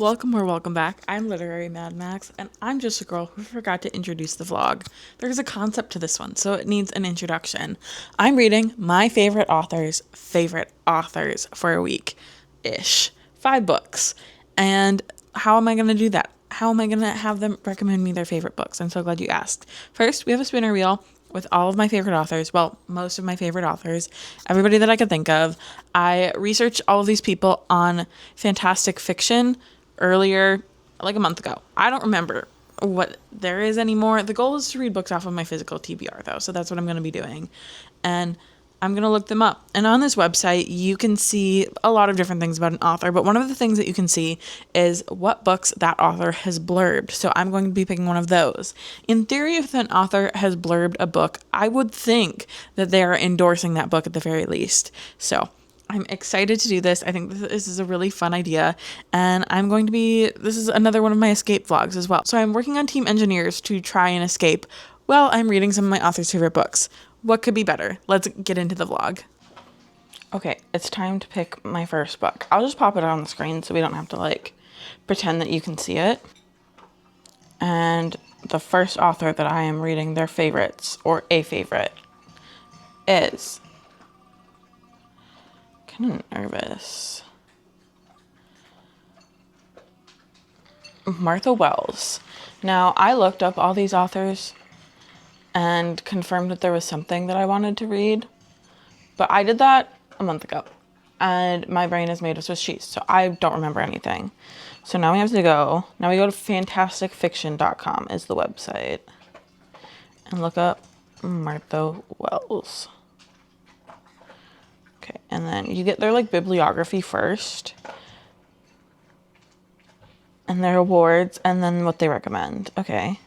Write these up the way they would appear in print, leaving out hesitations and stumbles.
Welcome or welcome back. I'm Literary Mad Max, and I'm just a girl who forgot to introduce the vlog. There's a concept to this one, so it needs an introduction. I'm reading my favorite authors' favorite authors for a week-ish. 5 books. And how am I going to do that? How am I going to have them recommend me their favorite books? I'm so glad you asked. First, we have a spinner wheel with all of my favorite authors. Well, most of my favorite authors. Everybody that I could think of. I researched all of these people on Fantastic Fiction earlier, like a month ago. I don't remember what there is anymore. The goal is to read books off of my physical TBR, though, so that's what I'm going to be doing. And I'm going to look them up. And on this website, you can see a lot of different things about an author, but one of the things that you can see is what books that author has blurbed. So I'm going to be picking one of those. In theory, if an author has blurbed a book, I would think that they are endorsing that book at the very least. So I'm excited to do this. I think this is a really fun idea, and this is another one of my escape vlogs as well. So I'm working on Team Engineers to try and escape while I'm reading some of my author's favorite books. What could be better? Let's get into the vlog. Okay, it's time to pick my first book. I'll just pop it on the screen so we don't have to pretend that you can see it. And the first author that I am reading their favorites, or a favorite, is kind of nervous. Martha Wells. Now, I looked up all these authors and confirmed that there was something that I wanted to read, but I did that a month ago, and my brain is made of Swiss cheese, so I don't remember anything. So now we go to fantasticfiction.com is the website, and look up Martha Wells. Okay, and then you get their bibliography first, and their awards, and then what they recommend. Okay.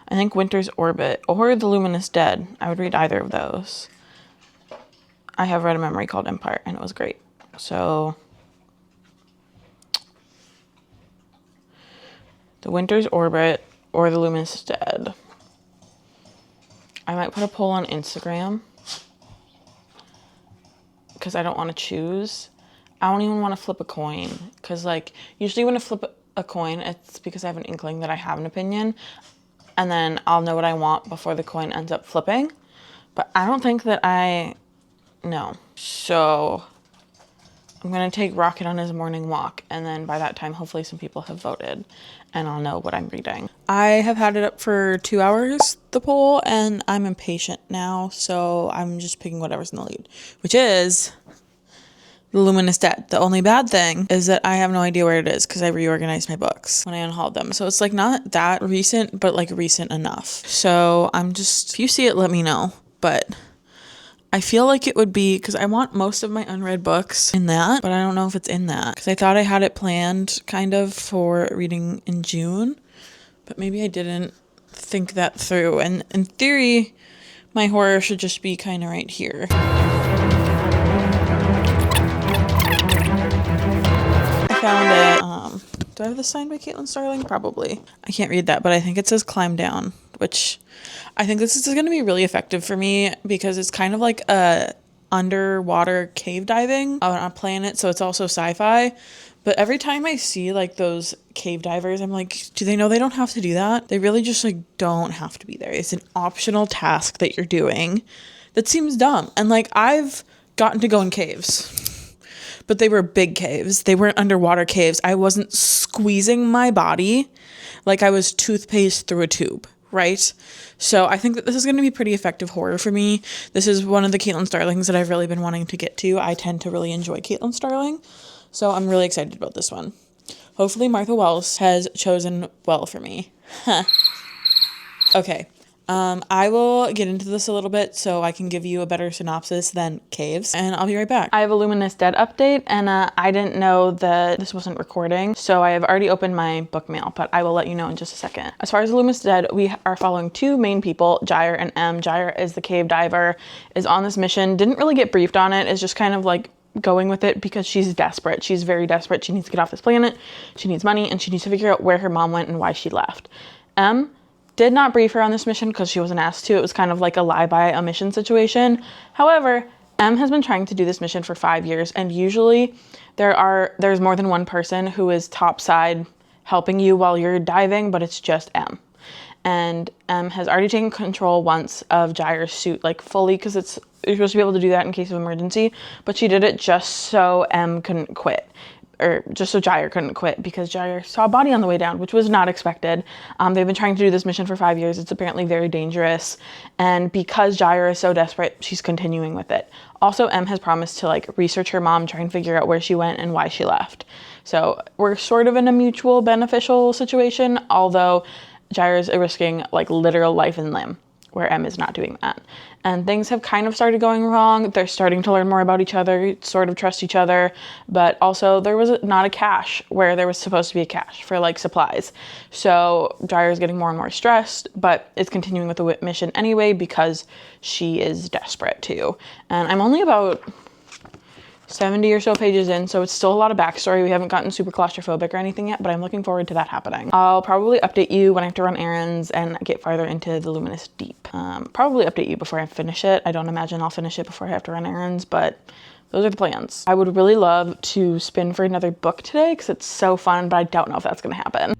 I think Winter's Orbit or The Luminous Dead. I would read either of those. I have read a memory called Empire, and it was great. So, The Winter's Orbit or The Luminous Dead. I might put a poll on Instagram because I don't want to choose. I don't even want to flip a coin because usually when I flip a coin, it's because I have an inkling that I have an opinion, and then I'll know what I want before the coin ends up flipping. But I don't think that I know. So I'm going to take Rocket on his morning walk, and then by that time, hopefully some people have voted, and I'll know what I'm reading. I have had it up for 2 hours, the poll, and I'm impatient now, so I'm just picking whatever's in the lead, which is The Luminous Dead. The only bad thing is that I have no idea where it is because I reorganized my books when I unhauled them. So it's not that recent, but recent enough. So if you see it, let me know. But I feel like it would be, because I want most of my unread books in that, but I don't know if it's in that. Because I thought I had it planned kind of for reading in June, but maybe I didn't think that through. And in theory, my horror should just be kind of right here. Found it. Do I have this signed by Caitlin Starling? Probably. I can't read that, but I think it says Climb Down, which I think this is going to be really effective for me because it's kind of like a underwater cave diving on a planet, so it's also sci-fi. But every time I see those cave divers, I'm like, do they know they don't have to do that? They really just don't have to be there. It's an optional task that you're doing that seems dumb. And I've gotten to go in caves. But they were big caves. They weren't underwater caves. I wasn't squeezing my body like I was toothpaste through a tube, right? So I think that this is going to be pretty effective horror for me. This is one of the Caitlin Starlings that I've really been wanting to get to. I tend to really enjoy Caitlin Starling, so I'm really excited about this one. Hopefully Martha Wells has chosen well for me. Okay. I will get into this a little bit so I can give you a better synopsis than caves, and I'll be right back. I have a Luminous Dead update, and I didn't know that this wasn't recording, so I have already opened my book mail, but I will let you know in just a second. As far as Luminous Dead, we are following 2 main people, Gyre and M. Gyre is the cave diver, is on this mission, didn't really get briefed on it, is just kind of going with it because she's desperate. She's very desperate. She needs to get off this planet. She needs money, and she needs to figure out where her mom went and why she left. M did not brief her on this mission because she wasn't asked to. It was kind of like a lie by omission situation. However, M has been trying to do this mission for 5 years, and usually there's more than one person who is topside helping you while you're diving, but it's just M. And M has already taken control once of Gyre's suit, like fully, because you're supposed to be able to do that in case of emergency, but she did it just so M couldn't quit. Or just so Gyre couldn't quit, because Gyre saw a body on the way down, which was not expected. They've been trying to do this mission for 5 years. It's apparently very dangerous. And because Gyre is so desperate, she's continuing with it. Also, M has promised to like research her mom, try and figure out where she went and why she left. So we're sort of in a mutual beneficial situation, although Gyre is risking like literal life and limb, where M is not doing that. And things have kind of started going wrong. They're starting to learn more about each other, sort of trust each other, but also there was not a cache where there was supposed to be a cache for like supplies. So Gyre is getting more and more stressed, but is continuing with the mission anyway because she is desperate too. And I'm only about 70 or so pages in, so it's still a lot of backstory. We haven't gotten super claustrophobic or anything yet, but I'm looking forward to that happening. I'll probably update you when I have to run errands and get farther into the Luminous Deep. Probably update you before I finish it. I don't imagine I'll finish it before I have to run errands, but those are the plans. I would really love to spin for another book today because it's so fun, but I don't know if that's gonna happen.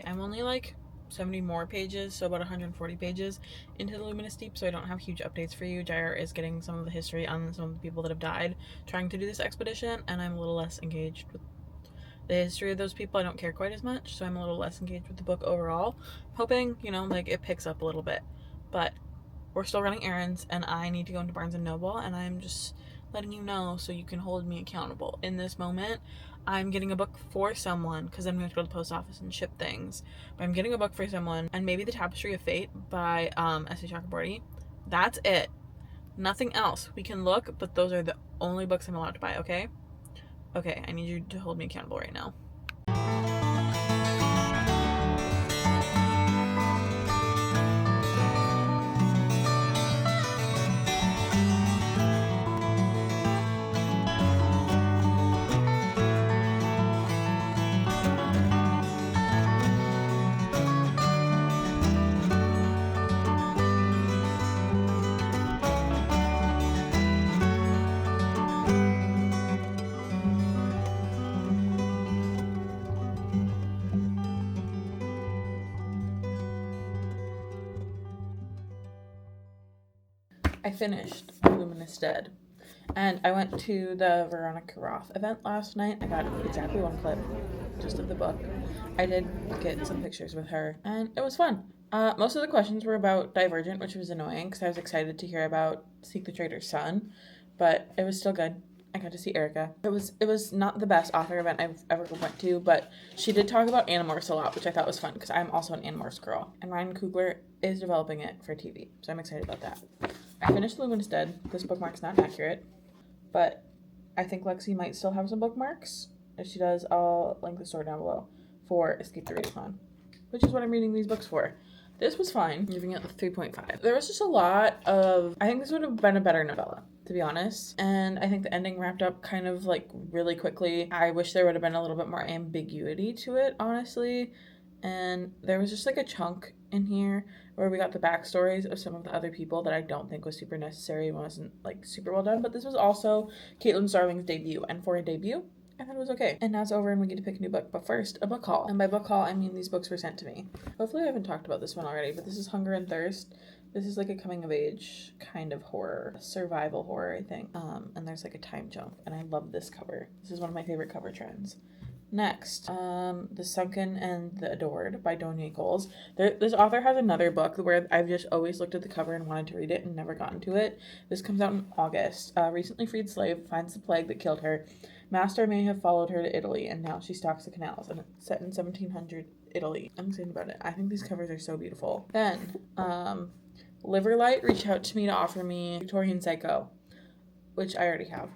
I'm only like 70 more pages, so about 140 pages into the Luminous Deep, so I don't have huge updates for you. Gyre is getting some of the history on some of the people that have died trying to do this expedition, and I'm a little less engaged with the history of those people. I don't care quite as much, so I'm a little less engaged with the book overall. Hoping, you know, like it picks up a little bit, but we're still running errands, and I need to go into Barnes & Noble, and I'm just letting you know so you can hold me accountable. In this moment, I'm getting a book for someone, because I'm going to go to the post office and ship things, but I'm getting a book for someone, and maybe The Tapestry of Fate by S.A. Chakraborty. That's it. Nothing else. We can look, but those are the only books I'm allowed to buy, okay? Okay, I need you to hold me accountable right now. I finished Luminous Dead, and I went to the Veronica Roth event last night. I got exactly one clip just of the book. I did get some pictures with her, and it was fun. Most of the questions were about Divergent, which was annoying because I was excited to hear about Seek the Traitor's Son, but it was still good. I got to see Erica. It was not the best author event I've ever went to, but she did talk about Animorphs a lot, which I thought was fun because I'm also an Animorphs girl, and Ryan Coogler is developing it for TV, so I'm excited about that. I finished Luminous Dead. This bookmark's not accurate, but I think Lexi might still have some bookmarks. If she does, I'll link the store down below for Escape the Radiocon, which is what I'm reading these books for. This was fine, giving it a 3.5. There was just a lot of, I think this would have been a better novella, to be honest. And I think the ending wrapped up kind of like really quickly. I wish there would have been a little bit more ambiguity to it, honestly. And there was just like a chunk in here where we got the backstories of some of the other people that I don't think was super necessary and wasn't like super well done. But this was also Caitlin Starling's debut, and for a debut, I thought it was okay. And now it's over and we get to pick a new book. But first, a book haul. And by book haul, I mean these books were sent to me. Hopefully I haven't talked about this one already, but this is Hunger and Thirst. This is like a coming of age kind of horror, survival horror, I think. And there's like a time jump, and I love this cover. This is one of my favorite cover trends. Next, The Sunken and the Adored by Donia Coles. This author has another book where I've just always looked at the cover and wanted to read it and never gotten to it. This comes out in August. Recently freed slave finds the plague that killed her. Master may have followed her to Italy, and now she stalks the canals, and it's set in 1700 Italy. I'm excited about it. I think these covers are so beautiful. Then, Liverlight reached out to me to offer me Victorian Psycho, which I already have.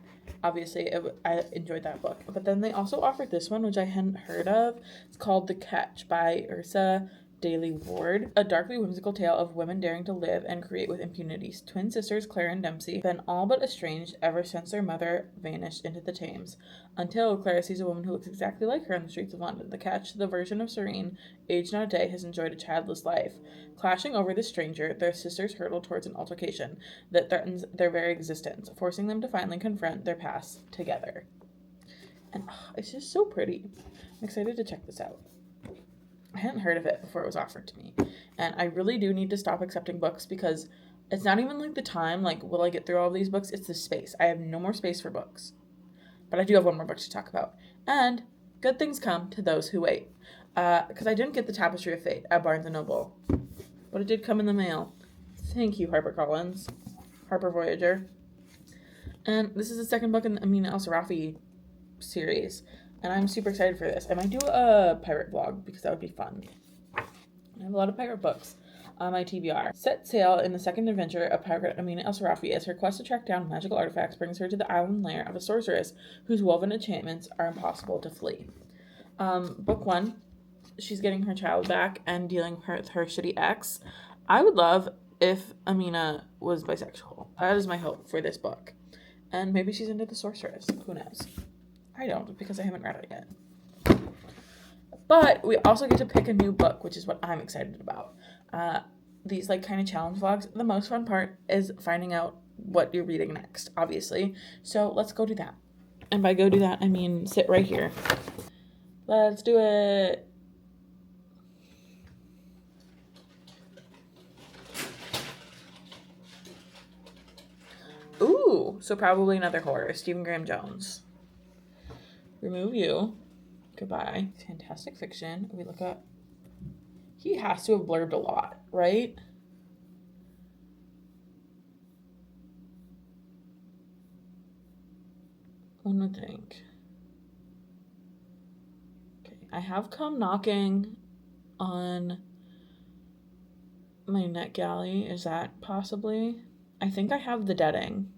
obviously I enjoyed that book. But then they also offered this one, which I hadn't heard of. It's called The Catch by Ursa Daly Ward, a darkly whimsical tale of women daring to live and create with impunity. Twin sisters Claire and Dempsey have been all but estranged ever since their mother vanished into the Thames, until Claire sees a woman who looks exactly like her on the streets of London. The Catch, the version of Serene, aged not a day, has enjoyed a childless life. Clashing over this stranger, their sisters hurtle towards an altercation that threatens their very existence, forcing them to finally confront their past together. And it's just so pretty. I'm excited to check this out. I hadn't heard of it before it was offered to me. And I really do need to stop accepting books because it's not even like the time, like, will I get through all these books? It's the space. I have no more space for books. But I do have one more book to talk about. And good things come to those who wait. Because I didn't get the Tapestry of Fate at Barnes & Noble. But it did come in the mail. Thank you, HarperCollins. Harper Voyager. And this is the second book in the Amina El-Sarafi series. And I'm super excited for this. I might do a pirate vlog because that would be fun. I have a lot of pirate books on my TBR. Set sail in the second adventure of pirate Amina El-Sarafi as her quest to track down magical artifacts brings her to the island lair of a sorceress whose woven enchantments are impossible to flee. Book 1, she's getting her child back and dealing with her shitty ex. I would love if Amina was bisexual. That is my hope for this book. And maybe she's into the sorceress. Who knows? I don't, because I haven't read it yet. But we also get to pick a new book, which is what I'm excited about. These like kind of challenge vlogs, the most fun part is finding out what you're reading next, obviously. So let's go do that. And by go do that, I mean sit right here. Let's do it. Ooh, so probably another horror. Stephen Graham Jones. Remove you. Goodbye. Fantastic fiction. We look at... He has to have blurbed a lot, right? One would think. Okay, I have come knocking on my NetGalley. Is that possibly? I think I have the Deading.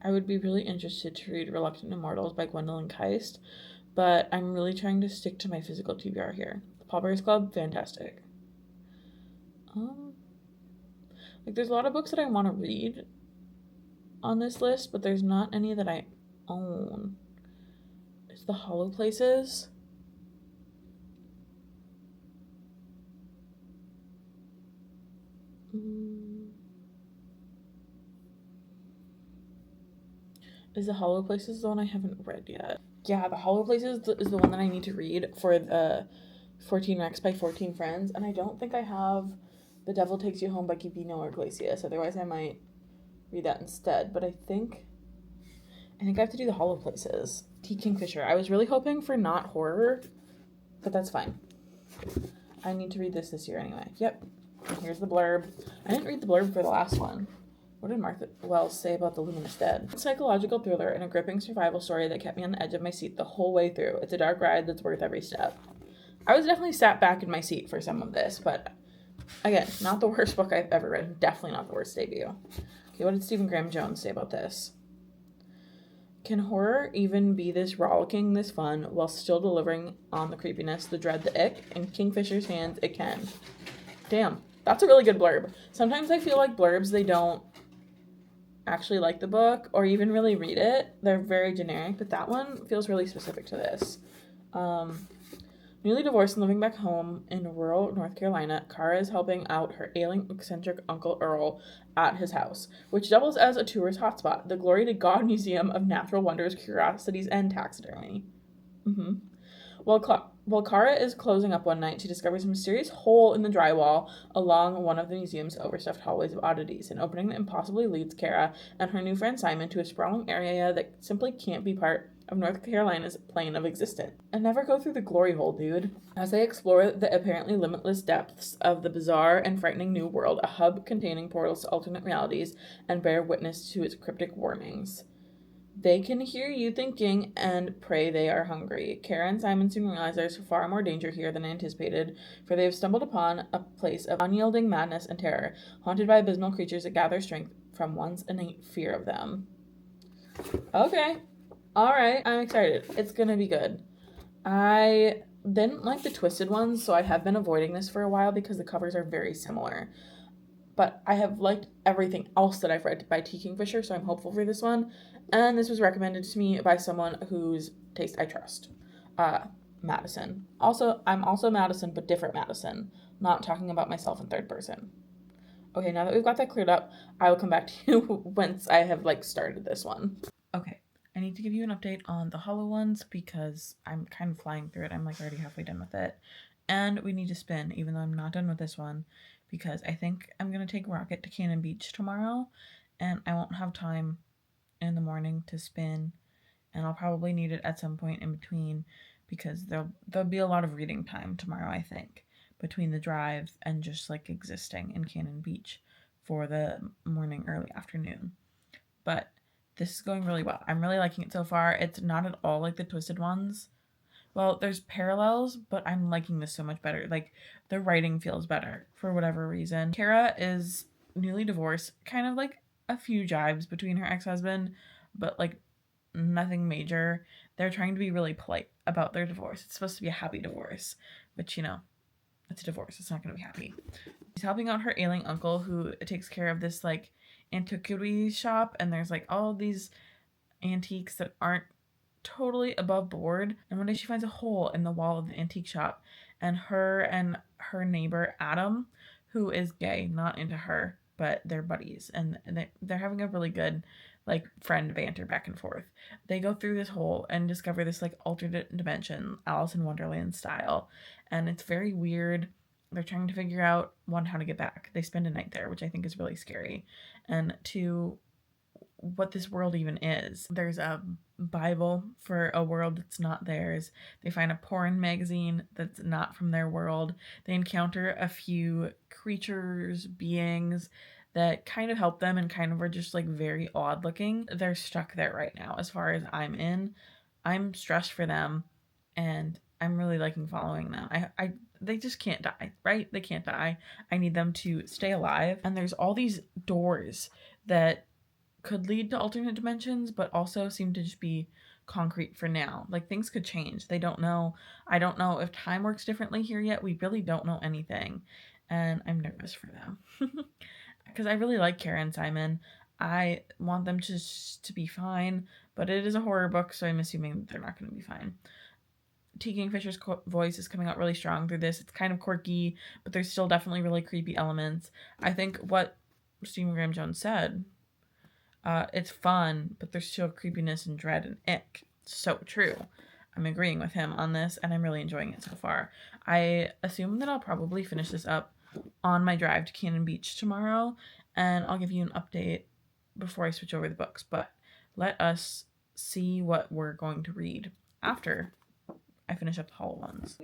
I would be really interested to read Reluctant Immortals by Gwendolyn Keist, but I'm really trying to stick to my physical TBR here. The Pallbearers Club, fantastic. Like, there's a lot of books that I want to read on this list, but there's not any that I own. It's The Hollow Places. Is The Hollow Places the one I haven't read yet? Yeah, The Hollow Places is the one that I need to read for the 14 Rex by 14 Friends, and I don't think I have The Devil Takes You Home by Kipino Iglesias, otherwise I might read that instead, but I think I have to do The Hollow Places. T. Kingfisher. I was really hoping for not horror, but that's fine. I need to read this year anyway. Yep. And here's the blurb. I didn't read the blurb for the last one. What did Martha Wells say about The Luminous Dead? A psychological thriller and a gripping survival story that kept me on the edge of my seat the whole way through. It's a dark ride that's worth every step. I was definitely sat back in my seat for some of this, but again, not the worst book I've ever read. Definitely not the worst debut. Okay, what did Stephen Graham Jones say about this? Can horror even be this rollicking, this fun, while still delivering on the creepiness, the dread, the ick? In Kingfisher's hands, it can. Damn, that's a really good blurb. Sometimes I feel like blurbs, they don't actually like the book or even really read it. They're very generic, but that one feels really specific to this. Newly divorced and living back home in rural North Carolina, Kara is helping out her ailing, eccentric Uncle Earl at his house, which doubles as a tourist hotspot, the Glory to God Museum of Natural Wonders, Curiosities, and Taxidermy. While Kara is closing up one night, she discovers a mysterious hole in the drywall along one of the museum's overstuffed hallways of oddities, an opening that impossibly leads Kara and her new friend Simon to a sprawling area that simply can't be part of North Carolina's plane of existence. And never go through the glory hole, dude. As they explore the apparently limitless depths of the bizarre and frightening new world, a hub containing portals to alternate realities, and bear witness to its cryptic warnings. They can hear you thinking and pray they are hungry. Kara and Simon soon realize there's far more danger here than anticipated, for they have stumbled upon a place of unyielding madness and terror, haunted by abysmal creatures that gather strength from one's innate fear of them. Okay. Alright, I'm excited. It's gonna be good. I didn't like the twisted ones, so I have been avoiding this for a while because the covers are very similar. But I have liked everything else that I've read by T. Kingfisher, so I'm hopeful for this one. And this was recommended to me by someone whose taste I trust. Madison. I'm also Madison, but different Madison. Not talking about myself in third person. Okay, now that we've got that cleared up, I will come back to you once I have started this one. Okay, I need to give you an update on the hollow ones because I'm kind of flying through it. I'm already halfway done with it. And we need to spin, even though I'm not done with this one, because I think I'm going to take Rocket to Cannon Beach tomorrow, and I won't have time in the morning to spin, and I'll probably need it at some point in between because there'll be a lot of reading time tomorrow, I think, between the drive and just existing in Cannon Beach for the morning, early afternoon. But this is going really well. I'm really liking it so far. It's not at all like the twisted ones. Well, there's parallels, but I'm liking this so much better. The writing feels better for whatever reason. Kara is newly divorced, kind of a few jibes between her ex-husband, but nothing major. They're trying to be really polite about their divorce. It's supposed to be a happy divorce, but it's a divorce. It's not going to be happy. She's helping out her ailing uncle who takes care of this antiquities shop, and there's all these antiques that aren't totally above board. And one day she finds a hole in the wall of the antique shop, and her neighbor Adam, who is gay, not into her, but they're buddies, and they're having a really good friend banter back and forth. They go through this hole and discover this alternate dimension, Alice in Wonderland style, and it's very weird. They're trying to figure out, one, how to get back. They spend a night there, which I think is really scary, and two, what this world even is. There's a Bible for a world that's not theirs. They find a porn magazine that's not from their world. They encounter a few creatures, beings that kind of help them and kind of are just very odd looking. They're stuck there right now as far as I'm in. I'm stressed for them, and I'm really liking following them. They just can't die, right? They can't die. I need them to stay alive. And there's all these doors that could lead to alternate dimensions, but also seem to just be concrete for now. Things could change. They don't know. I don't know if time works differently here yet. We really don't know anything. And I'm nervous for them. Because I really like Kara and Simon. I want them to be fine, but it is a horror book, so I'm assuming that they're not going to be fine. T. Kingfisher's voice is coming out really strong through this. It's kind of quirky, but there's still definitely really creepy elements. I think what Stephen Graham Jones said, it's fun, but there's still creepiness and dread and ick. So true. I'm agreeing with him on this, and I'm really enjoying it so far. I assume that I'll probably finish this up on my drive to Cannon Beach tomorrow, and I'll give you an update before I switch over the books. But let us see what we're going to read after I finish up the Hollow ones.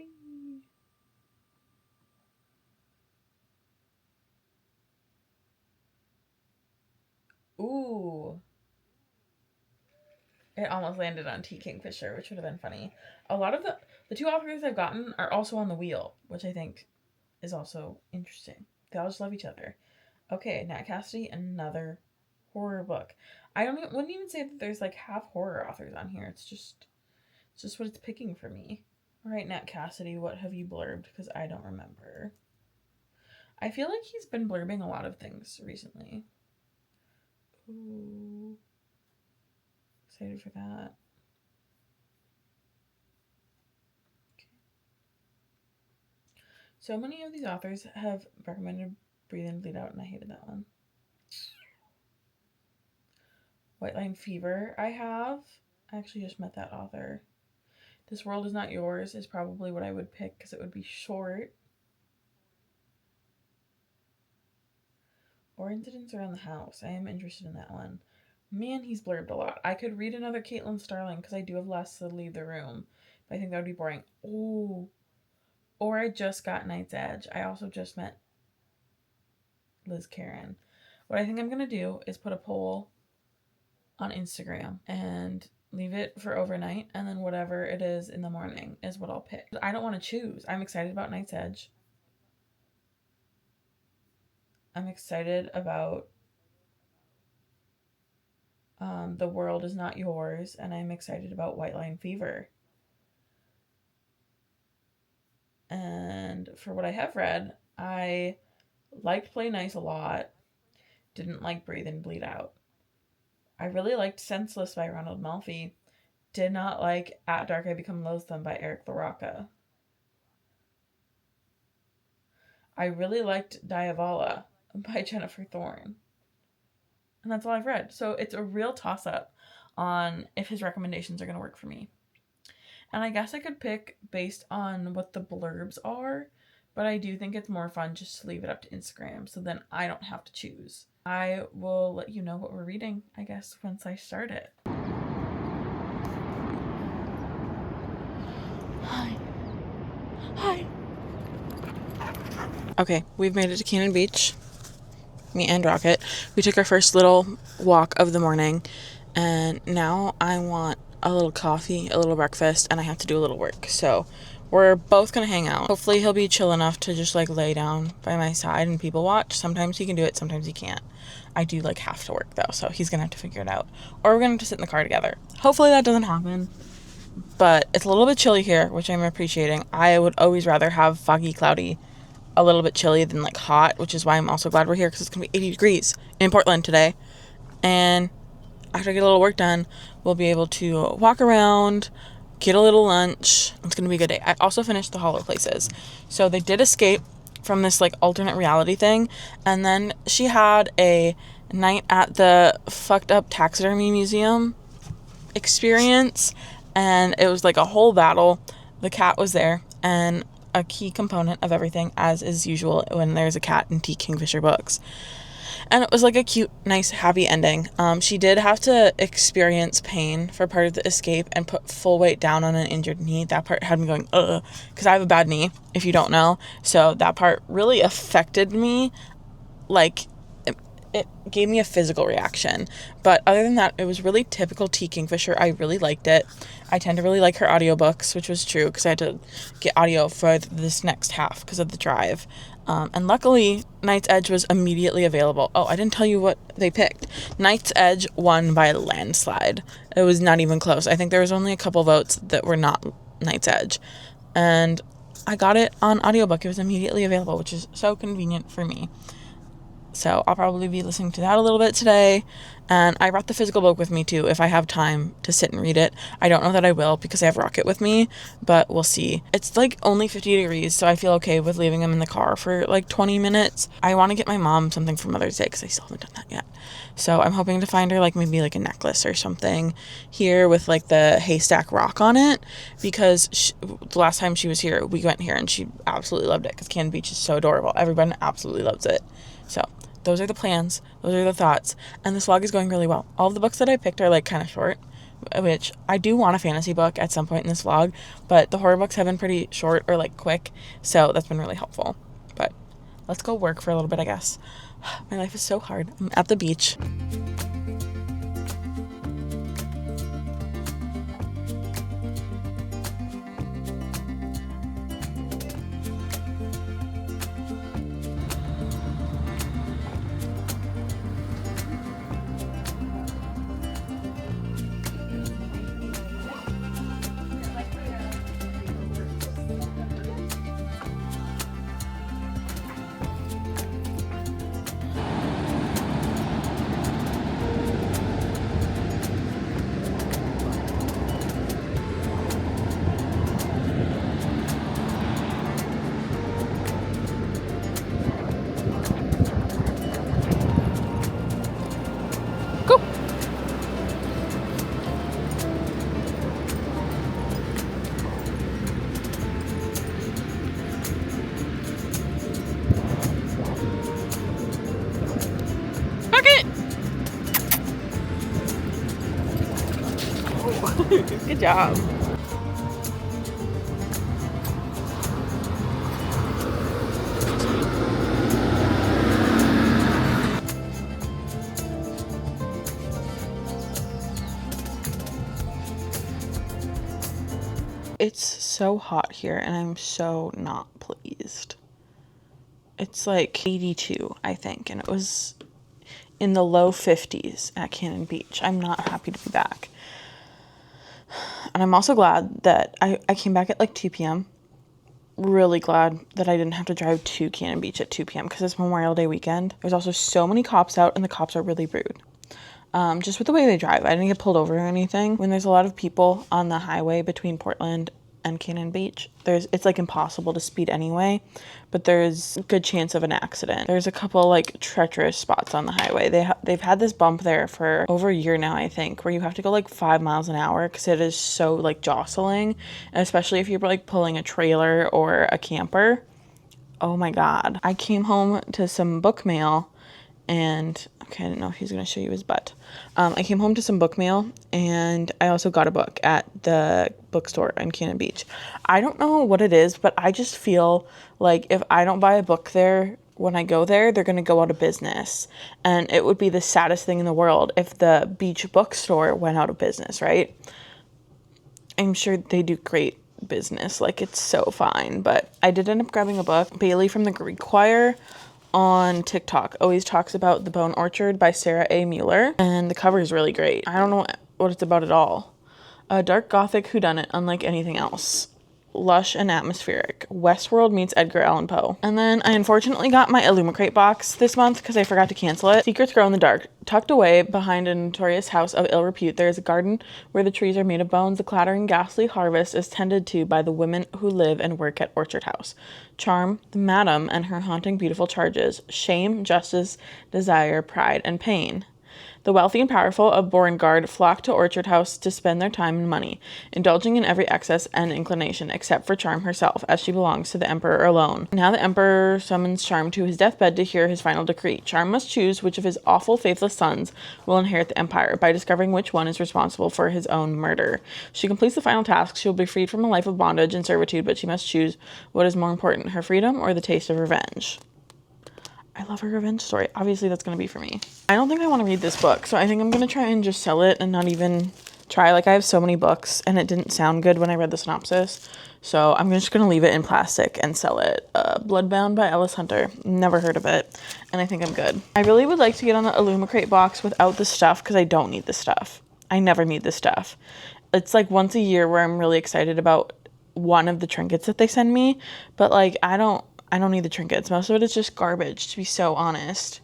Ooh. It almost landed on T. Kingfisher, which would have been funny. A lot of the two authors I've gotten are also on the wheel, which I think is also interesting. They all just love each other. Okay, Nat Cassidy, another horror book. Wouldn't even say that there's half horror authors on here. It's just what it's picking for me. All right, Nat Cassidy, what have you blurbed? Because I don't remember. I feel like he's been blurbing a lot of things recently. Ooh. Excited for that. Okay. So many of these authors have recommended Breathe In, Bleed Out, and I hated that one. White Line Fever, I have. I actually just met that author. This World Is Not Yours is probably what I would pick because it would be short. Or Incidents Around the House. I am interested in that one. Man, he's blurbed a lot. I could read another Caitlin Starling because I do have less to leave the room. But I think that would be boring. Oh. Or I just got Night's Edge. I also just met Liz Karen. What I think I'm going to do is put a poll on Instagram and leave it for overnight, and then whatever it is in the morning is what I'll pick. I don't want to choose. I'm excited about Night's Edge. I'm excited about The World Is Not Yours, and I'm excited about White Line Fever. And for what I have read, I liked Play Nice a lot. Didn't like Breathe and Bleed Out. I really liked Senseless by Ronald Malfi. Did not like At Dark I Become Loathsome by Eric LaRocca. I really liked Diavala by Jennifer Thorne. And that's all I've read. So it's a real toss-up on if his recommendations are going to work for me. And I guess I could pick based on what the blurbs are, but I do think it's more fun just to leave it up to Instagram, so then I don't have to choose. I will let you know what we're reading, I guess, once I start it. Hi. Okay, we've made it to Cannon Beach. Me and Rocket. We took our first little walk of the morning, and now I want a little coffee, a little breakfast, and I have to do a little work. So we're both gonna hang out. Hopefully he'll be chill enough to just like lay down by my side and people watch. Sometimes he can do it, sometimes he can't. I do like have to work though, so he's gonna have to figure it out. Or we're gonna have to sit in the car together. Hopefully that doesn't happen. But it's a little bit chilly here, which I'm appreciating. I would always rather have foggy, cloudy, a little bit chilly than like hot, which is why I'm also glad we're here, because it's gonna be 80 degrees in Portland today. And after I get a little work done, we'll be able to walk around, get a little lunch. It's gonna be a good day. I also finished The Hollow Places. So they did escape from this like alternate reality thing, and then she had a night at the fucked up taxidermy museum experience, and it was like a whole battle. The cat was there, and a key component of everything, as is usual when there's a cat in T. Kingfisher books. And it was like a cute, nice, happy ending. She did have to experience pain for part of the escape and put full weight down on an injured knee. That part had me going, ugh, because I have a bad knee, if you don't know. So that part really affected me. Like, it gave me a physical reaction. But other than that, it was really typical T. Kingfisher. I really liked it. I tend to really like her audiobooks, which was true because I had to get audio for this next half because of the drive. And luckily, Night's Edge was immediately available. Oh, I didn't tell you what they picked. Night's Edge won by a landslide. It was not even close. I think there was only a couple votes that were not Night's Edge. And I got it on audiobook. It was immediately available, which is so convenient for me. So I'll probably be listening to that a little bit today. And I brought the physical book with me too, if I have time to sit and read it. I don't know that I will because I have Rocket with me, but we'll see. It's like only 50 degrees, so I feel okay with leaving him in the car for like 20 minutes. I want to get my mom something for Mother's Day because I still haven't done that yet. So I'm hoping to find her like maybe like a necklace or something here with like the haystack rock on it, because the last time she was here, we went here and she absolutely loved it because Cannon Beach is so adorable. Everyone absolutely loves it. So those are the plans. Those are the thoughts. And this vlog is going really well. All of the books that I picked are like kind of short, which I do want a fantasy book at some point in this vlog, but the horror books have been pretty short or like quick. So that's been really helpful. But let's go work for a little bit, I guess. My life is so hard. I'm at the beach. Go. Bucket. Good job. so hot here and I'm so not pleased. It's like 82, I think, and it was in the low 50s at Cannon Beach. I'm not happy to be back. And I'm also glad that I came back at like 2 p.m. Really glad that I didn't have to drive to Cannon Beach at 2 p.m. because it's Memorial Day weekend. There's also so many cops out, and the cops are really rude. Just with the way they drive. I didn't get pulled over or anything. When there's a lot of people on the highway between Portland and Cannon Beach, it's like impossible to speed anyway, but there's a good chance of an accident. There's a couple like treacherous spots on the highway. They've had this bump there for over a year now, I think, where you have to go like 5 miles an hour because it is so like jostling, and especially if you're like pulling a trailer or a camper. Oh my God. I came home to some book mail and okay, I didn't know if he was going to show you his butt. I came home to some book mail, and I also got a book at the bookstore in Cannon Beach. I don't know what it is, but I just feel like if I don't buy a book there when I go there, they're going to go out of business. And it would be the saddest thing in the world if the beach bookstore went out of business, right? I'm sure they do great business. Like, it's so fine. But I did end up grabbing a book. Bailey from the Greek Choir on TikTok always talks about The Bone Orchard by Sarah A. Mueller, and the cover is really great. I don't know what it's about at all. A dark gothic whodunit unlike anything else. Lush and atmospheric. Westworld meets Edgar Allan Poe. And then I unfortunately got my Illumicrate box this month because I forgot to cancel it. Secrets Grow in the Dark. Tucked away behind a notorious house of ill repute, there is a garden where the trees are made of bones. The clattering, ghastly harvest is tended to by the women who live and work at Orchard House. Charm, the madam, and her haunting beautiful charges. Shame, justice, desire, pride, and pain. The wealthy and powerful of Beauregard flock to Orchard House to spend their time and money, indulging in every excess and inclination, except for Charm herself, as she belongs to the Emperor alone. Now the Emperor summons Charm to his deathbed to hear his final decree. Charm must choose which of his awful, faithless sons will inherit the empire, by discovering which one is responsible for his own murder. She completes the final task. She will be freed from a life of bondage and servitude, but she must choose what is more important, her freedom or the taste of revenge. I love a revenge story. Obviously, that's going to be for me. I don't think I want to read this book, so I think I'm going to try and just sell it and not even try. Like, I have so many books, and it didn't sound good when I read the synopsis, so I'm just going to leave it in plastic and sell it. Bloodbound by Ellis Hunter. Never heard of it, and I think I'm good. I really would like to get on the Illumicrate box without the stuff, because I don't need the stuff. I never need the stuff. It's like once a year where I'm really excited about one of the trinkets that they send me, but like, I don't need the trinkets. Most of it is just garbage, to be so honest.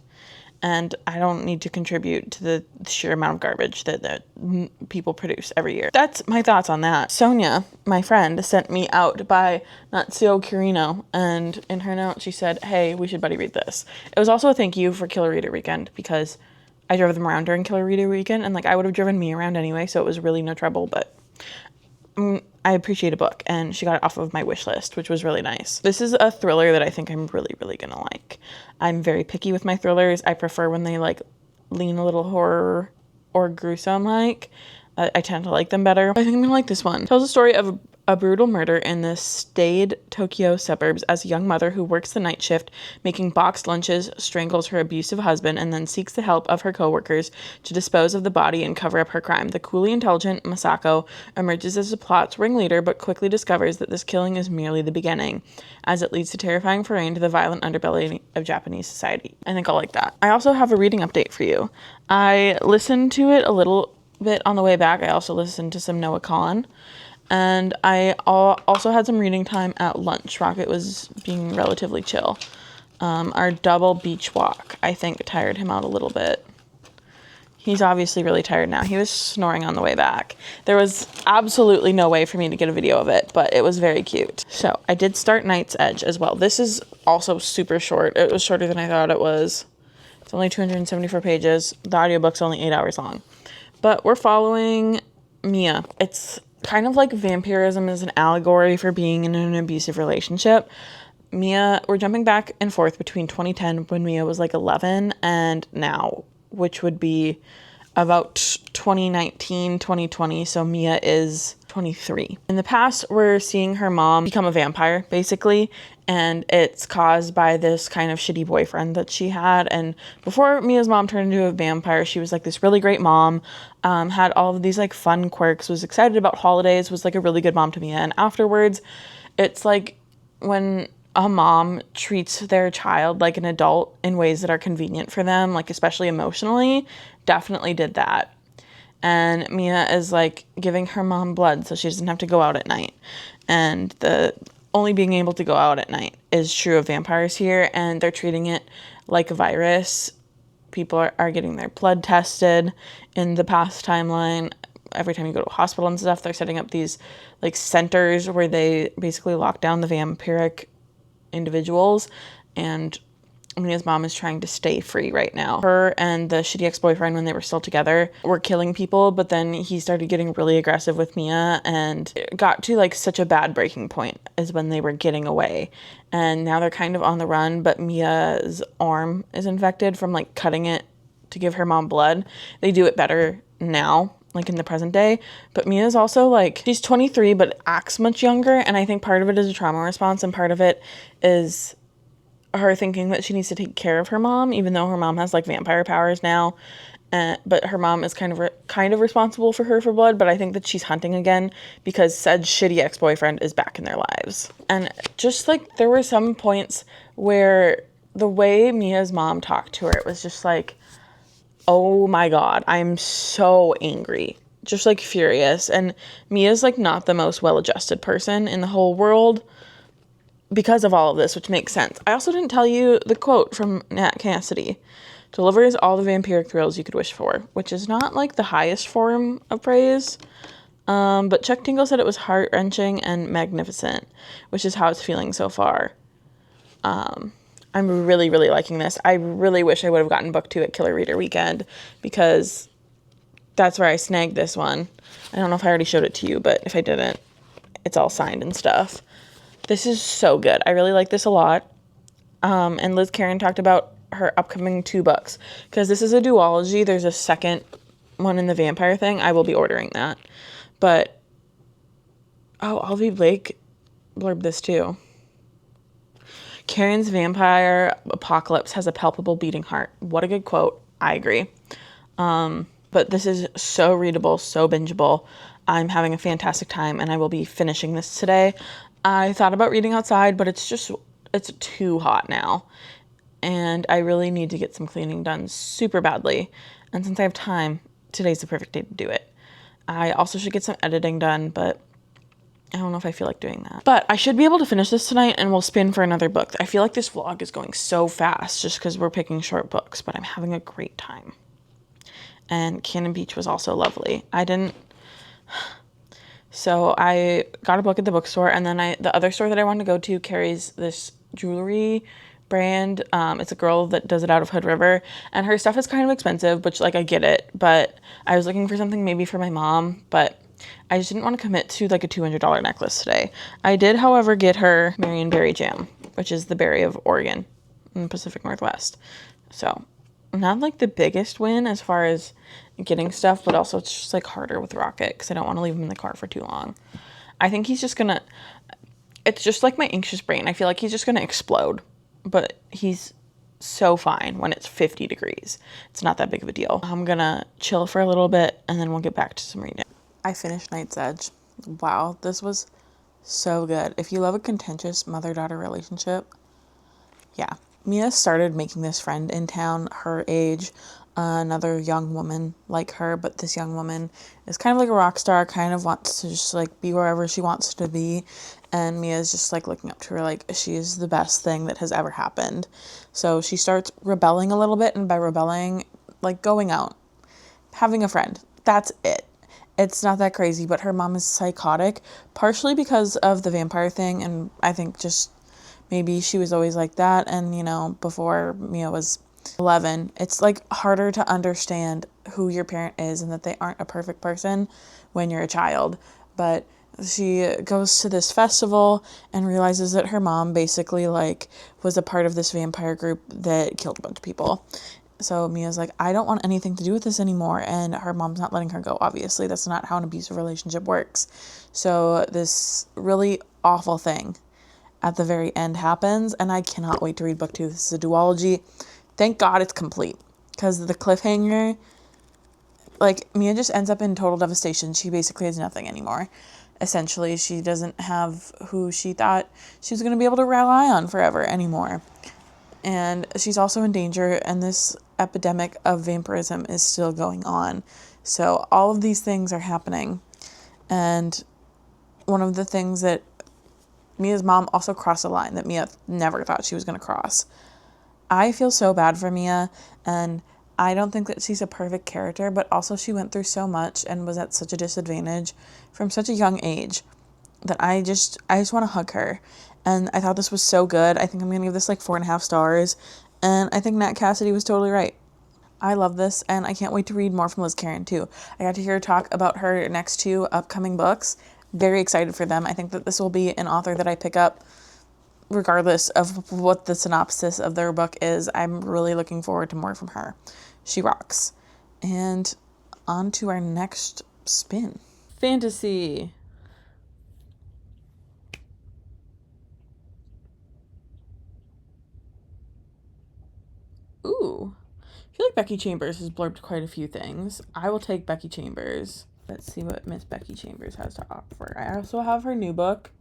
And I don't need to contribute to the sheer amount of garbage that people produce every year. That's my thoughts on that. Sonia, my friend, sent me out by Natsuo Kirino, and in her note she said, hey, we should buddy read this. It was also a thank you for Killer Reader Weekend, because I drove them around during Killer Reader Weekend, and like, I would have driven me around anyway, so it was really no trouble, but I appreciate a book, and she got it off of my wish list, which was really nice. This is a thriller that I think I'm really, really gonna like. I'm very picky with my thrillers. I prefer when they like lean a little horror or gruesome like. I tend to like them better. I think I'm gonna like this one. It tells the story of a brutal murder in the staid Tokyo suburbs as a young mother who works the night shift making boxed lunches strangles her abusive husband and then seeks the help of her coworkers to dispose of the body and cover up her crime. The coolly intelligent Masako emerges as the plot's ringleader, but quickly discovers that this killing is merely the beginning, as it leads to terrifying foray into the violent underbelly of Japanese society. I think I'll like that. I also have a reading update for you. I listened to it a little bit on the way back. I also listened to some Noah Kahan. And I also had some reading time at lunch. Rocket was being relatively chill. Our double beach walk, I think, tired him out a little bit. He's obviously really tired now. He was snoring on the way back. There was absolutely no way for me to get a video of it, but it was very cute. So I did start Night's Edge as well. This is also super short. It was shorter than I thought it was. It's only 274 pages. The audiobook's only 8 hours long. But we're following Mia. It's kind of like vampirism is an allegory for being in an abusive relationship. Mia, we're jumping back and forth between 2010 when Mia was like 11 and now, which would be about 2019, 2020. So Mia is 23. In the past, we're seeing her mom become a vampire, basically, and it's caused by this kind of shitty boyfriend that she had. And before Mia's mom turned into a vampire, she was like this really great mom, had all of these like fun quirks, was excited about holidays, was like a really good mom to Mia. And afterwards, it's like when a mom treats their child like an adult in ways that are convenient for them, like especially emotionally, definitely did that. And Mia is like giving her mom blood so she doesn't have to go out at night. And the only being able to go out at night is true of vampires here, and they're treating it like a virus. People are getting their blood tested in the past timeline. Every time you go to a hospital and stuff, they're setting up these like centers where they basically lock down the vampiric individuals, and Mia's mom is trying to stay free right now. Her and the shitty ex-boyfriend, when they were still together, were killing people, but then he started getting really aggressive with Mia, and it got to like such a bad breaking point is when they were getting away. And now they're kind of on the run, but Mia's arm is infected from like cutting it to give her mom blood. They do it better now, like in the present day, but Mia's also like, she's 23 but acts much younger, and I think part of it is a trauma response and part of it is her thinking that she needs to take care of her mom, even though her mom has like vampire powers now, but her mom is kind of responsible for her for blood. But I think that she's hunting again because said shitty ex-boyfriend is back in their lives. And just like there were some points where the way Mia's mom talked to her, it was just like, oh my God, I'm so angry, just like furious. And Mia's like not the most well-adjusted person in the whole world because of all of this, which makes sense. I also didn't tell you the quote from Nat Cassidy. Delivers all the vampiric thrills you could wish for, which is not like the highest form of praise. But Chuck Tingle said it was heart-wrenching and magnificent, which is how it's feeling so far. I'm really, really liking this. I really wish I would have gotten book 2 at Killer Reader Weekend because that's where I snagged this one. I don't know if I already showed it to you, but if I didn't, it's all signed and stuff. This is so good. I really like this a lot. And Liz Karen talked about her upcoming 2 books because this is a duology. There's a second one in the vampire thing. I will be ordering that. But, Alvy Blake blurbed this too. Karen's vampire apocalypse has a palpable beating heart. What a good quote. I agree. But this is so readable, so bingeable. I'm having a fantastic time, and I will be finishing this today. I thought about reading outside, but it's too hot now. And I really need to get some cleaning done super badly. And since I have time, today's the perfect day to do it. I also should get some editing done, but I don't know if I feel like doing that. But I should be able to finish this tonight and we'll spin for another book. I feel like this vlog is going so fast just because we're picking short books, but I'm having a great time. And Cannon Beach was also lovely. So I got a book at the bookstore, and then the other store that I wanted to go to carries this jewelry brand. It's a girl that does it out of Hood River, and her stuff is kind of expensive, which like I get it, but I was looking for something maybe for my mom, but I just didn't want to commit to like a $200 necklace today. I did, however, get her Marion Berry Jam, which is the berry of Oregon in the Pacific Northwest. So not like the biggest win as far as getting stuff, but also it's just like harder with Rocket because I don't want to leave him in the car for too long. I think he's just gonna, it's just like my anxious brain. I feel like he's just gonna explode, but he's so fine when it's 50 degrees. It's not that big of a deal. I'm gonna chill for a little bit and then we'll get back to some reading. I finished Night's Edge. Wow, this was so good. If you love a contentious mother-daughter relationship, yeah. Mia started making this friend in town, her age, another young woman like her, but this young woman is kind of like a rock star, kind of wants to just like be wherever she wants to be, and Mia's just like looking up to her like she is the best thing that has ever happened. So she starts rebelling a little bit, and by rebelling, like going out, having a friend. That's it. It's not that crazy, but her mom is psychotic, partially because of the vampire thing, and I think just maybe she was always like that, and, you know, before Mia was 11, it's, like, harder to understand who your parent is and that they aren't a perfect person when you're a child. But she goes to this festival and realizes that her mom basically, like, was a part of this vampire group that killed a bunch of people. So Mia's like, I don't want anything to do with this anymore. And her mom's not letting her go, obviously. That's not how an abusive relationship works. So this really awful thing at the very end happens. And I cannot wait to read book 2. This is a duology. Thank God it's complete. Because the cliffhanger, like, Mia just ends up in total devastation. She basically has nothing anymore. Essentially, she doesn't have who she thought she was going to be able to rely on forever anymore. And she's also in danger, and this epidemic of vampirism is still going on. So all of these things are happening. And one of the things that Mia's mom also crossed a line that Mia never thought she was going to cross. I feel so bad for Mia, and I don't think that she's a perfect character, but also she went through so much and was at such a disadvantage from such a young age that I just want to hug her. And I thought this was so good. I think I'm going to give this like 4.5 stars. And I think Nat Cassidy was totally right. I love this, and I can't wait to read more from Liz Karen too. I got to hear her talk about her next 2 upcoming books. Very excited for them. I think that this will be an author that I pick up regardless of what the synopsis of their book is. I'm really looking forward to more from her. She rocks. And on to our next spin. Fantasy. Ooh. I feel like Becky Chambers has blurbed quite a few things. I will take Becky Chambers. Let's see what Miss Becky Chambers has to offer. I also have her new book.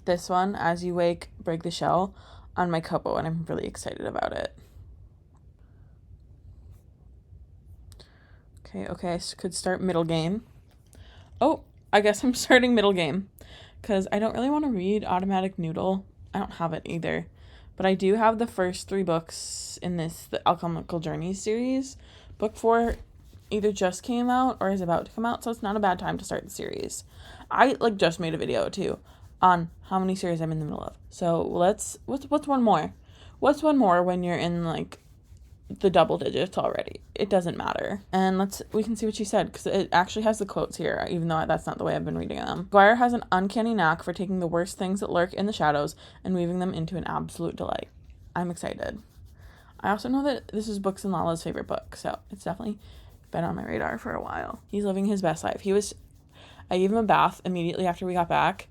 This one, As You Wake, Break the Shell, on my Kobo, and I'm really excited about it. Okay, I could start middle game. Oh, I guess I'm starting middle game, because I don't really want to read Automatic Noodle. I don't have it either. But I do have the first 3 books in the Alchemical Journeys series. Book 4 either just came out or is about to come out, so it's not a bad time to start the series. I just made a video too on how many series I'm in the middle of. So what's one more? What's one more when you're in the double digits already? It doesn't matter. And we can see what she said, because it actually has the quotes here, even though that's not the way I've been reading them. Dwyer has an uncanny knack for taking the worst things that lurk in the shadows and weaving them into an absolute delight. I'm excited. I also know that this is Books and Lala's favorite book, so it's definitely been on my radar for a while. He's living his best life. I gave him a bath immediately after we got back,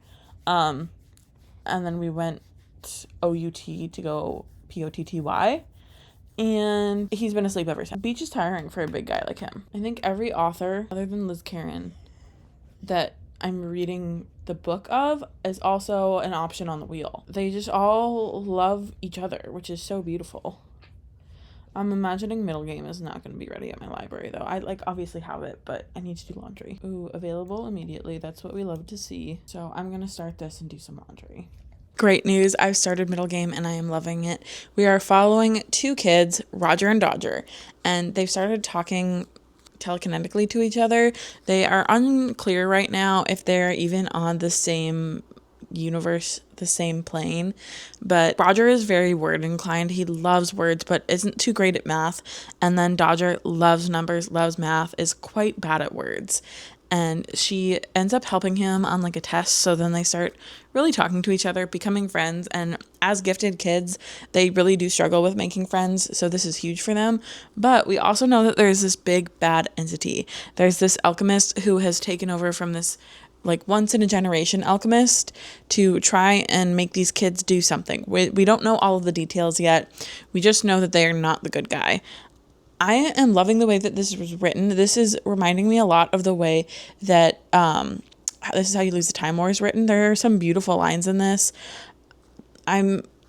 and then we went OUT to go POTTY, and he's been asleep ever since. Beach is tiring for a big guy like him. I think every author, other than Liz Karen, that I'm reading the book of is also an option on the wheel. They just all love each other, which is so beautiful. I'm imagining middle game is not going to be ready at my library, though. I obviously have it, but I need to do laundry. Ooh, available immediately. That's what we love to see. So I'm going to start this and do some laundry. Great news. I've started middle game and I am loving it. We are following 2 kids, Roger and Dodger, and they've started talking telekinetically to each other. They are unclear right now if they're even on the same universe, the same plane, but Roger is very word inclined. He loves words but isn't too great at math, and then Dodger loves numbers, loves math, is quite bad at words, and she ends up helping him on a test. So then they start really talking to each other, becoming friends, and as gifted kids they really do struggle with making friends, so this is huge for them. But we also know that there's this big bad entity. There's this alchemist who has taken over from this once in a generation alchemist to try and make these kids do something. We don't know all of the details yet. We just know that they are not the good guy. I am loving the way that this was written. This is reminding me a lot of the way that This Is How You Lose the Time War is written. There are some beautiful lines in this.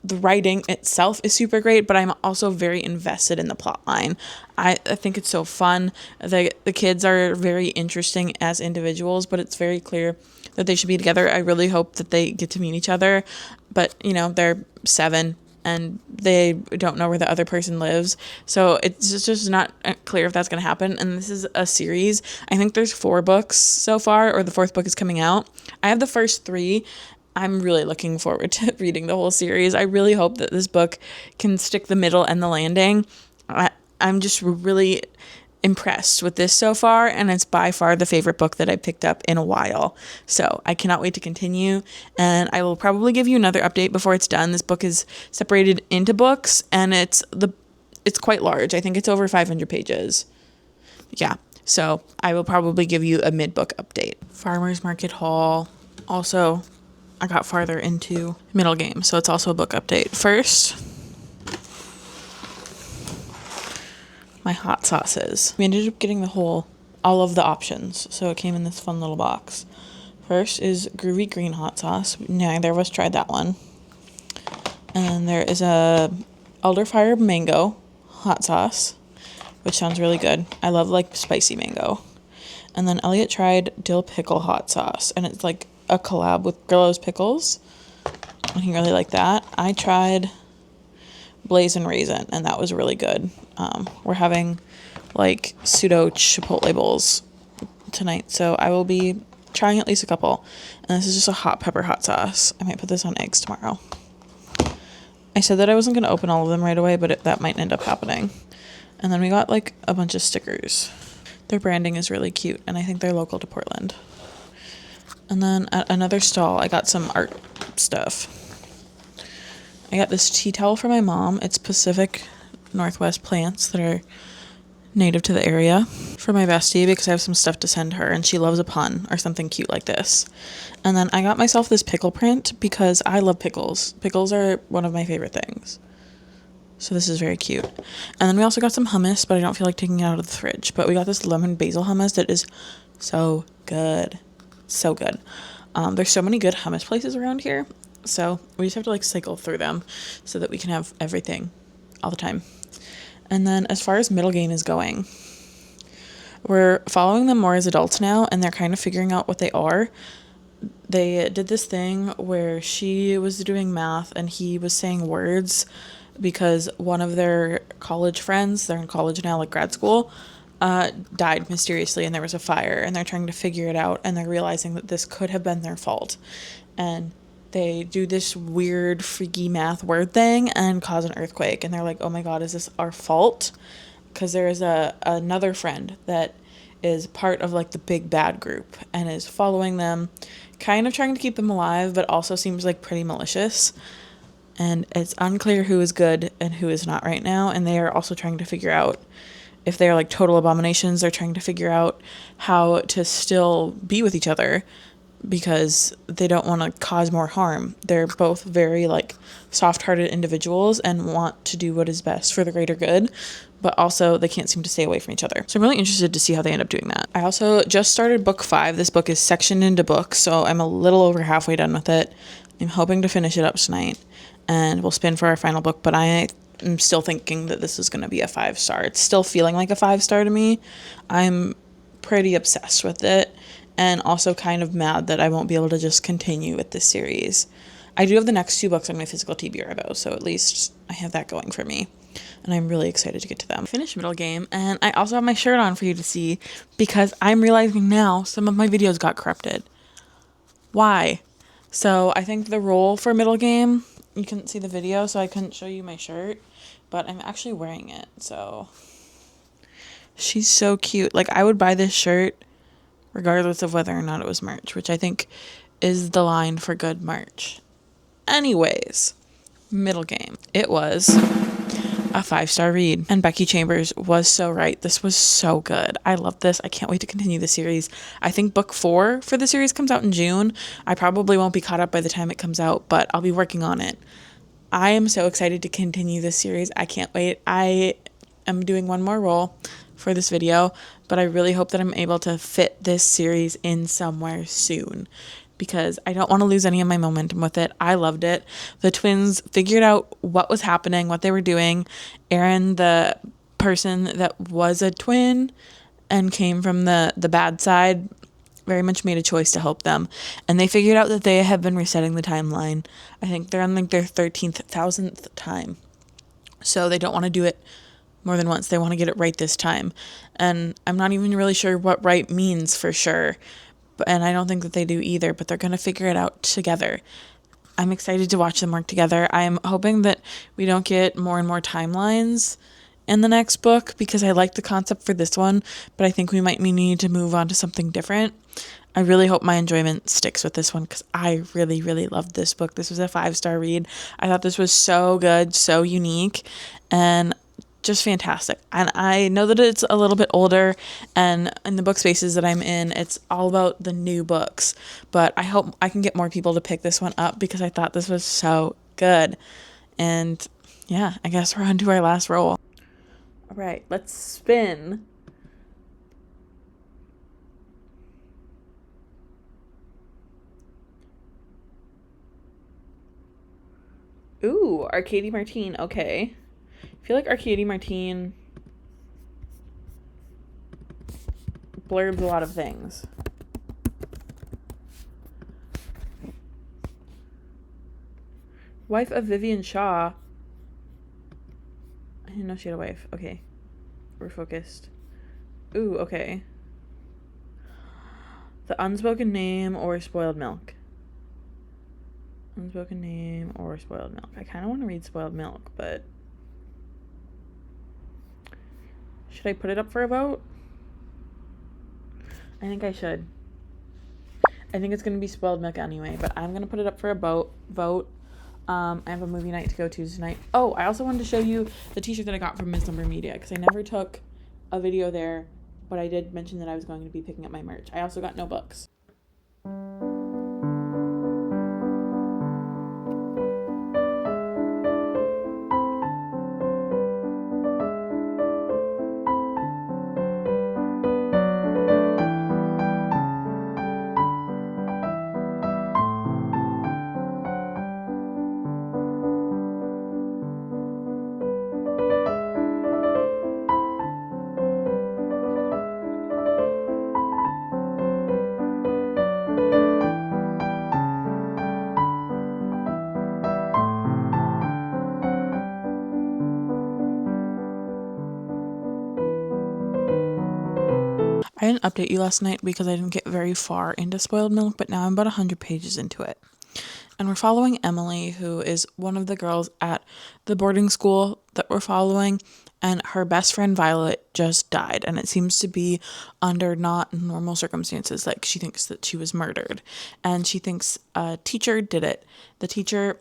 The writing itself is super great, but I'm also very invested in the plot line. I think it's so fun. The kids are very interesting as individuals, but it's very clear that they should be together. I really hope that they get to meet each other, but they're 7 and they don't know where the other person lives, so it's just not clear if that's going to happen. And this is a series. I think there's 4 books so far, or the 4th book is coming out. I have the first 3. I'm really looking forward to reading the whole series. I really hope that this book can stick the middle and the landing. I'm just really impressed with this so far, and it's by far the favorite book that I picked up in a while. So I cannot wait to continue, and I will probably give you another update before it's done. This book is separated into books, and it's quite large. I think it's over 500 pages. Yeah. So I will probably give you a mid-book update. Farmers Market Haul. Also, I got farther into Middle Game, so it's also a book update. First, my hot sauces. We ended up getting all of the options, so it came in this fun little box. First is Groovy Green Hot Sauce. Neither of us tried that one. And then there is a Elderfire Mango Hot Sauce, which sounds really good. I love like spicy mango. And then Elliot tried Dill Pickle Hot Sauce, and it's like a collab with Grillo's Pickles, and he really liked that. I tried Blazing Raisin, and that was really good. We're having like pseudo chipotle bowls tonight, so I will be trying at least a couple. And this is just a hot pepper hot sauce. I might put this on eggs tomorrow. I said that I wasn't going to open all of them right away, but that might end up happening. And then we got like a bunch of stickers. Their branding is really cute, and I think they're local to Portland. And then at another stall, I got some art stuff. I got this tea towel for my mom. It's Pacific Northwest plants that are native to the area. For my bestie, because I have some stuff to send her, and she loves a pun or something cute like this. And then I got myself this pickle print because I love pickles. Pickles are one of my favorite things. So this is very cute. And then we also got some hummus, but I don't feel like taking it out of the fridge. But we got this lemon basil hummus that is so good. So good. There's so many good hummus places around here. So we just have to like cycle through them so that we can have everything all the time. And then as far as Middle Game is going, we're following them more as adults now, and they're kind of figuring out what they are. They did this thing where she was doing math and he was saying words because one of their college friends, they're in college now, like grad school, died mysteriously, and there was a fire, and they're trying to figure it out, and they're realizing that this could have been their fault. And they do this weird, freaky math word thing and cause an earthquake, and they're like, oh my god, is this our fault? Because there is another friend that is part of like the big bad group and is following them, kind of trying to keep them alive, but also seems like pretty malicious. And it's unclear who is good and who is not right now. And they are also trying to figure out if they are like total abominations. They're trying to figure out how to still be with each other because they don't want to cause more harm. They're both very like soft-hearted individuals and want to do what is best for the greater good, but also they can't seem to stay away from each other. So I'm really interested to see how they end up doing that. I also just started book 5. This book is sectioned into books, so I'm a little over halfway done with it. I'm hoping to finish it up tonight, and we'll spin for our final book, but I am still thinking that this is going to be a 5-star. It's still feeling like a 5-star to me. I'm pretty obsessed with it, and also kind of mad that I won't be able to just continue with this series. I do have the next 2 books on my physical TBR though, so at least I have that going for me, and I'm really excited to get to them. Finish Middle Game, and I also have my shirt on for you to see because I'm realizing now some of my videos got corrupted. Why? So I think the role for Middle Game, you couldn't see the video, so I couldn't show you my shirt, but I'm actually wearing it, so she's so cute. Like, I would buy this shirt regardless of whether or not it was merch, which I think is the line for good merch. Anyways, Middle Game. It was a 5-star read, and Becky Chambers was so right. This was so good. I love this. I can't wait to continue the series. I think book 4 for the series comes out in June. I probably won't be caught up by the time it comes out, but I'll be working on it. I am so excited to continue this series. I can't wait. I am doing one more roll for this video, but I really hope that I'm able to fit this series in somewhere soon, because I don't want to lose any of my momentum with it. I loved it. The twins figured out what was happening, what they were doing. Erin, the person that was a twin and came from the bad side, very much made a choice to help them. And they figured out that they have been resetting the timeline. I think they're on like their 13,000th time. So they don't want to do it more than once. They want to get it right this time. And I'm not even really sure what right means for sure. And I don't think that they do either, but they're going to figure it out together. I'm excited to watch them work together. I'm hoping that we don't get more and more timelines in the next book, because I like the concept for this one, but I think we might need to move on to something different. I really hope my enjoyment sticks with this one, because I really, really loved this book. This was a 5-star read. I thought this was so good, so unique, and just fantastic. And I know that it's a little bit older, and in the book spaces that I'm in, it's all about the new books. But I hope I can get more people to pick this one up because I thought this was so good. And yeah, I guess we're on to our last roll. All right, let's spin. Ooh, Arcady Martine. Okay. I feel like Arcady Martine blurbs a lot of things. Wife of Vivian Shaw. I didn't know she had a wife. Okay. We're focused. Ooh, okay. The Unspoken Name or Spoiled Milk. Unspoken Name or Spoiled Milk. I kind of want to read Spoiled Milk, but should I put it up for a vote? I think I should. I think it's going to be Spoiled Milk anyway, but I'm going to put it up for a vote. I have a movie night to go to tonight. Oh, I also wanted to show you the t-shirt that I got from Ms. Number Media because I never took a video there, but I did mention that I was going to be picking up my merch. I also got no books. I didn't update you last night because I didn't get very far into Spoiled Milk, but now I'm about 100 pages into it. And we're following Emily, who is one of the girls at the boarding school that we're following, and her best friend Violet just died, and it seems to be under not normal circumstances. Like, she thinks that she was murdered, and she thinks a teacher did it. The teacher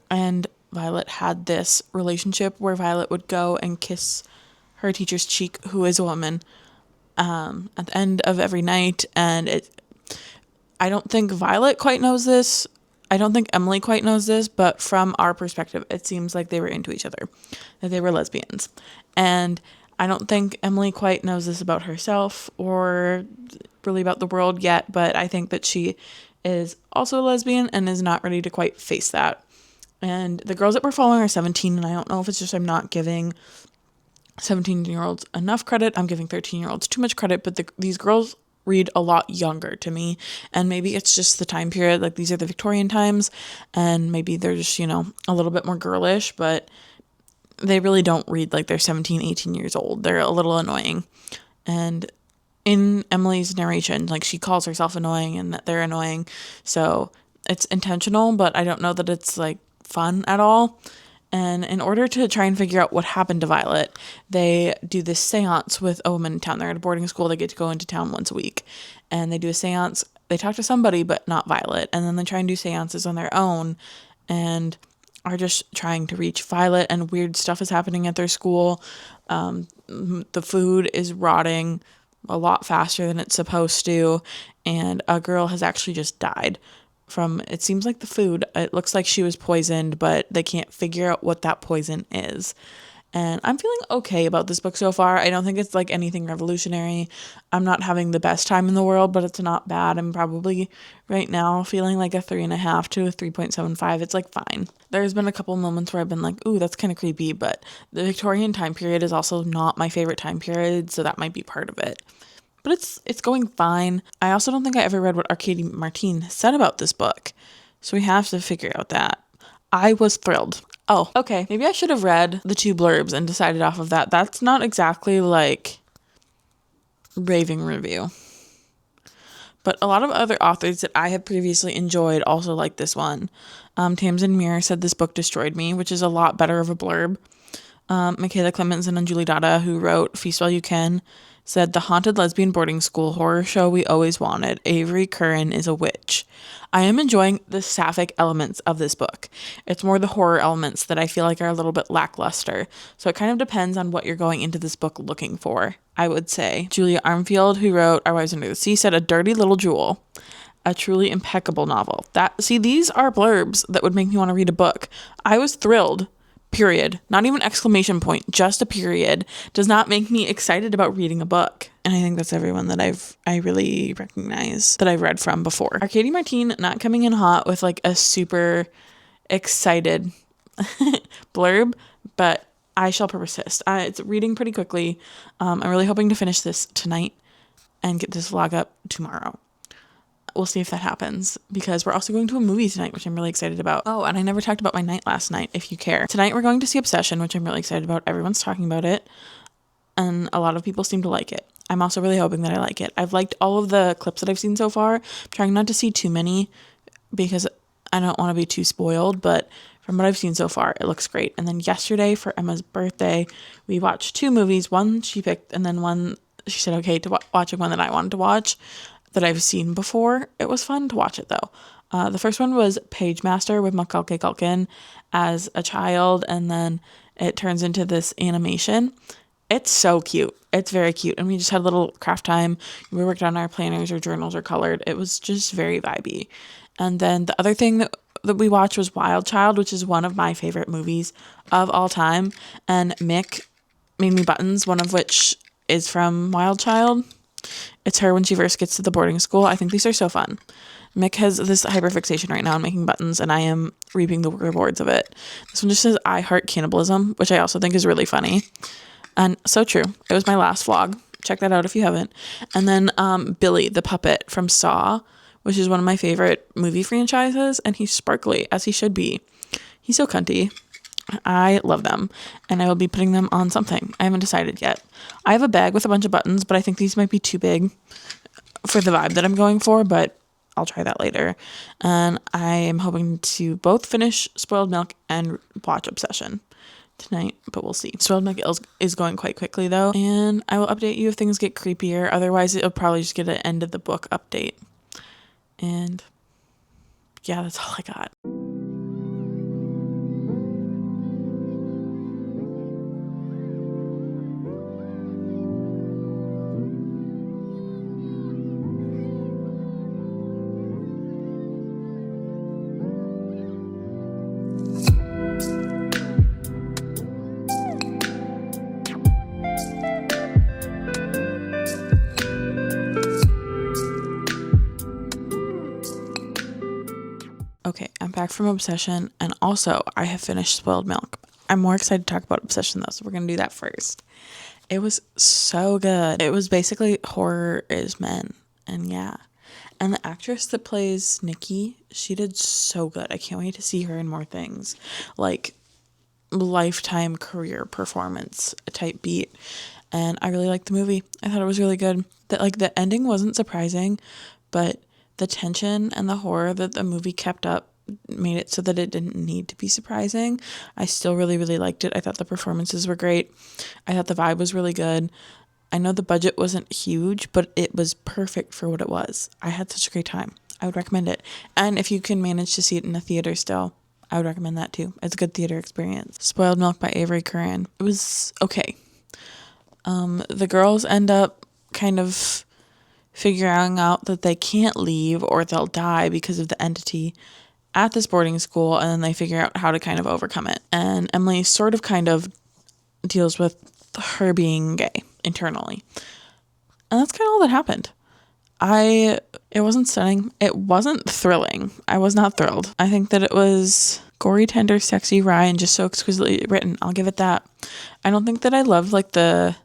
and Violet had this relationship where Violet would go and kiss her teacher's cheek, who is a woman, at the end of every night. And I don't think Violet quite knows this. I don't think Emily quite knows this, but from our perspective, it seems like they were into each other, that they were lesbians. And I don't think Emily quite knows this about herself or really about the world yet, but I think that she is also a lesbian and is not ready to quite face that. And the girls that we're following are 17, and I don't know if it's just I'm not giving 17-year-olds enough credit. I'm giving 13-year-olds too much credit, but these girls read a lot younger to me, and maybe it's just the time period. Like, these are the Victorian times, and maybe they're just, a little bit more girlish, but they really don't read like they're 17, 18 years old. They're a little annoying. And in Emily's narration, like, she calls herself annoying and that they're annoying, so it's intentional, but I don't know that it's like fun at all. And in order to try and figure out what happened to Violet, they do this seance with a woman in town. They're at a boarding school. They get to go into town once a week. And they do a seance. They talk to somebody, but not Violet. And then they try and do seances on their own and are just trying to reach Violet. And weird stuff is happening at their school. The food is rotting a lot faster than it's supposed to. And a girl has actually just died from, it seems like, the food. It looks like she was poisoned, but they can't figure out what that poison is. And I'm feeling okay about this book so far. I don't think it's like anything revolutionary. I'm not having the best time in the world, but it's not bad. I'm probably right now feeling like a 3.5 to a 3.75. It's like fine. There's been a couple moments where I've been like, ooh, that's kind of creepy, but the Victorian time period is also not my favorite time period, so that might be part of it. But it's going fine. I also don't think I ever read what Arcady Martine said about this book, so we have to figure out that. I was thrilled. Oh, okay, maybe I should have read the 2 blurbs and decided off of that. That's not exactly like raving review. But a lot of other authors that I have previously enjoyed also like this one. Tamsin Muir said this book destroyed me, which is a lot better of a blurb. Michaela Clemens and Julie Dada, who wrote Feast While You Can, said the haunted lesbian boarding school horror show we always wanted. Avery Curran is a witch. I am enjoying the sapphic elements of this book. It's more the horror elements that I feel like are a little bit lackluster. So it kind of depends on what you're going into this book looking for, I would say. Julia Armfield, who wrote Our Wives Under the Sea, said a dirty little jewel. A truly impeccable novel. These are blurbs that would make me want to read a book. I was thrilled. Period. Not even exclamation point, just a period. Does not make me excited about reading a book. And I think that's everyone that I really recognize that I've read from before. Arcady Martine not coming in hot with like a super excited blurb, but I shall persist. It's reading pretty quickly. I'm really hoping to finish this tonight and get this vlog up tomorrow. We'll see if that happens, because we're also going to a movie tonight, which I'm really excited about. Oh, and I never talked about my night last night, if you care. Tonight we're going to see Obsession, which I'm really excited about. Everyone's talking about it, and a lot of people seem to like it. I'm also really hoping that I like it. I've liked all of the clips that I've seen so far. I'm trying not to see too many because I don't want to be too spoiled, but from what I've seen so far, it looks great. And then yesterday for Emma's birthday, we watched 2 movies. One she picked, and then one she said okay to watch, one that I wanted to watch that I've seen before. It was fun to watch it though. The first one was Page Master with Macaulay Culkin as a child, and then it turns into this animation. It's so cute. It's very cute. And we just had a little craft time. We worked on our planners or journals or colored. It was just very vibey. And then the other thing that we watched was Wild Child, which is one of my favorite movies of all time. And Mick made me buttons, one of which is from Wild Child. It's her when she first gets to the boarding school. I think these are so fun. Mick has this hyperfixation right now on making buttons, and I am reaping the rewards of it. This one just says I heart cannibalism, which I also think is really funny. And so true. It was my last vlog. Check that out if you haven't. And then Billy, the puppet from Saw, which is one of my favorite movie franchises, and he's sparkly, as he should be. He's so cunty. I love them, and I will be putting them on something. I haven't decided yet. I have a bag with a bunch of buttons, but I think these might be too big for the vibe that I'm going for, but I'll try that later. And I am hoping to both finish Spoiled Milk and watch Obsession tonight, but we'll see. Spoiled Milk is going quite quickly though, and I will update you if things get creepier. Otherwise, it'll probably just get an end of the book update. And yeah, that's all I got. Okay, I'm back from Obsession, and also I have finished Spoiled Milk. I'm more excited to talk about Obsession though, so we're going to do that first. It was so good. It was basically Horror is Men, and yeah. And the actress that plays Nikki, she did so good. I can't wait to see her in more things. Like lifetime career performance type beat. And I really liked the movie. I thought it was really good. The ending wasn't surprising, but the tension and the horror that the movie kept up made it so that it didn't need to be surprising. I still really, really liked it. I thought the performances were great. I thought the vibe was really good. I know the budget wasn't huge, but it was perfect for what it was. I had such a great time. I would recommend it. And if you can manage to see it in a theater still, I would recommend that too. It's a good theater experience. Spoiled Milk by Avery Curran. It was okay. The girls end up kind of figuring out that they can't leave or they'll die because of the entity at this boarding school, and then they figure out how to kind of overcome it. And Emily sort of kind of deals with her being gay internally. And that's kind of all that happened. It wasn't stunning. It wasn't thrilling. I was not thrilled. I think that it was gory, tender, sexy, wry, and just so exquisitely written. I'll give it that. I don't think that I loved the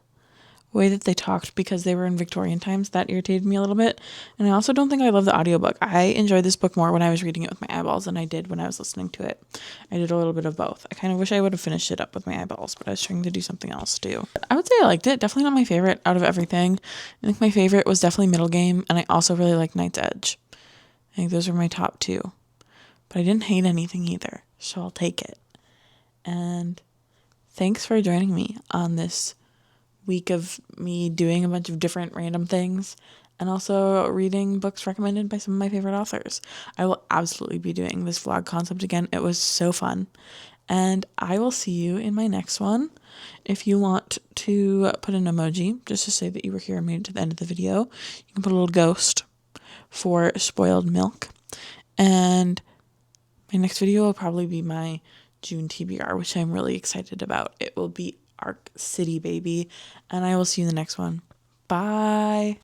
way that they talked because they were in Victorian times. That irritated me a little bit. And I also don't think I love the audiobook. I enjoyed this book more when I was reading it with my eyeballs than I did when I was listening to it. I did a little bit of both. I kind of wish I would have finished it up with my eyeballs, but I was trying to do something else too. I would say I liked it. Definitely not my favorite out of everything. I think my favorite was definitely Middle Game, and I also really liked Night's Edge. I think those were my top 2. But I didn't hate anything either, so I'll take it. And thanks for joining me on this week of me doing a bunch of different random things and also reading books recommended by some of my favorite authors. I will absolutely be doing this vlog concept again. It was so fun. And I will see you in my next one. If you want to put an emoji just to say that you were here and made it to the end of the video, you can put a little ghost for spoiled milk. And my next video will probably be my June TBR, which I'm really excited about. It will be Arc City, baby. And I will see you in the next one. Bye.